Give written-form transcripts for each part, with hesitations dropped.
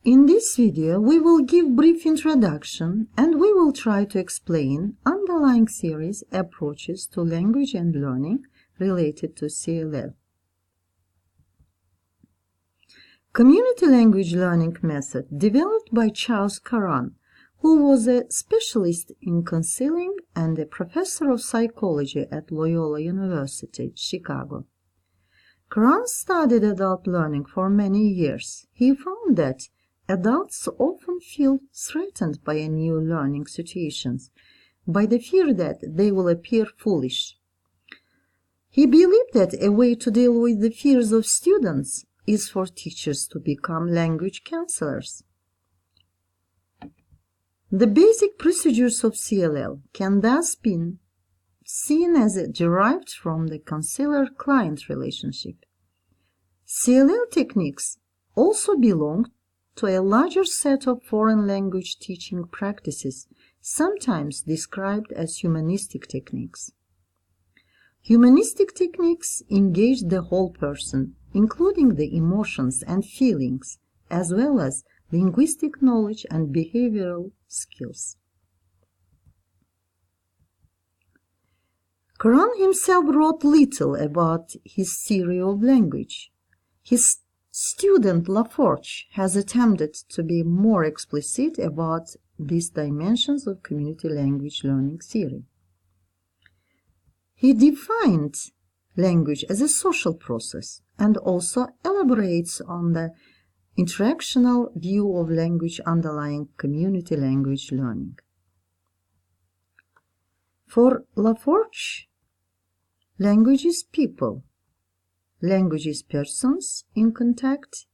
In this video, we will give brief introduction and we will try to explain underlying theories, approaches to language and learning related to CLL. Community language learning method developed by Charles Curran, who was a specialist in counseling and a professor of psychology at Loyola University, Chicago. Curran studied adult learning for many years. He found that adults often feel threatened by new learning situations, by the fear that they will appear foolish. He believed that a way to deal with the fears of students is for teachers to become language counselors. The basic procedures of CLL can thus be seen as derived from the counselor-client relationship. CLL techniques also belong to a larger set of foreign language teaching practices, sometimes described as humanistic techniques. Humanistic techniques engage the whole person, including the emotions and feelings, as well as linguistic knowledge and behavioral skills. Curran himself wrote little about his theory of language. His student Laforge has attempted to be more explicit about these dimensions of community language learning theory. He defined language as a social process and also elaborates on the interactional view of language underlying community language learning. For Laforge, language is people. Language is persons in contact,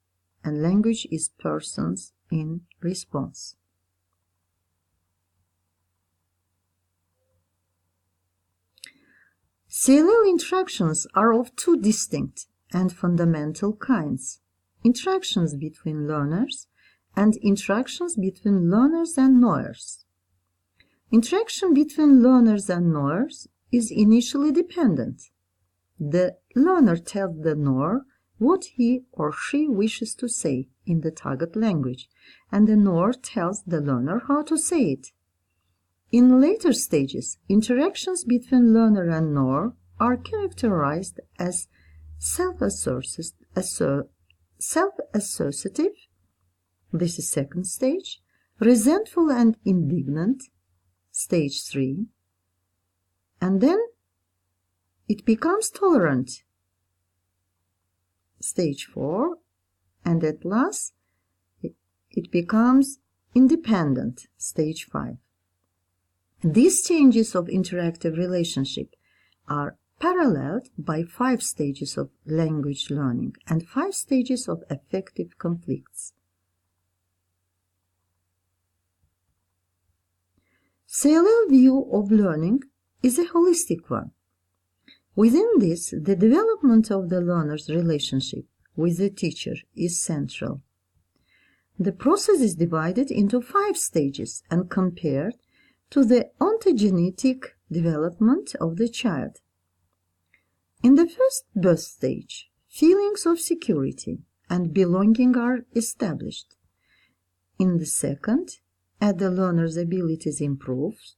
and language is persons in response. CLL interactions are of two distinct and fundamental kinds: interactions between learners and interactions between learners and knowers. Interaction between learners and knowers is initially dependent. The learner tells the knower what he or she wishes to say in the target language, and the knower tells the learner how to say it. In later stages, interactions between learner and knower are characterized as self-associative, this is second stage, resentful and indignant, stage 3, and then it becomes tolerant, stage 4, and at last it becomes independent, stage 5. These changes of interactive relationship are paralleled by 5 stages of language learning and 5 stages of affective conflicts. CLL view of learning is a holistic one. Within this, the development of the learner's relationship with the teacher is central. The process is divided into 5 stages and compared to the ontogenetic development of the child. In the first birth stage, feelings of security and belonging are established. In the second, as the learner's abilities improve,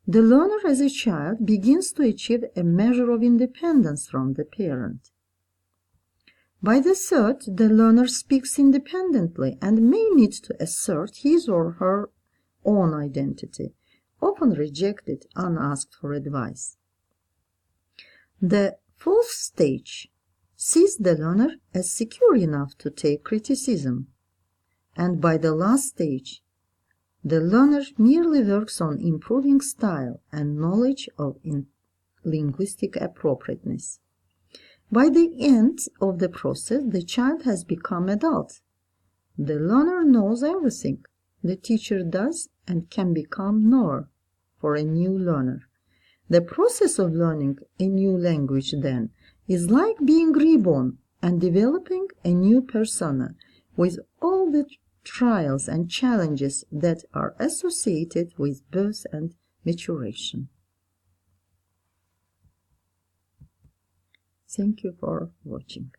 the learner as a child begins to achieve a measure of independence from the parent. By the third, the learner speaks independently and may need to assert his or her own identity, often rejected unasked for advice. The fourth stage sees the learner as secure enough to take criticism, and by the last stage, the learner merely works on improving style and knowledge of linguistic appropriateness. By the end of the process, the child has become adult. The learner knows everything. The teacher does and can become knower for a new learner. The process of learning a new language, then, is like being reborn and developing a new persona with all the trials and challenges that are associated with birth and maturation. Thank you for watching.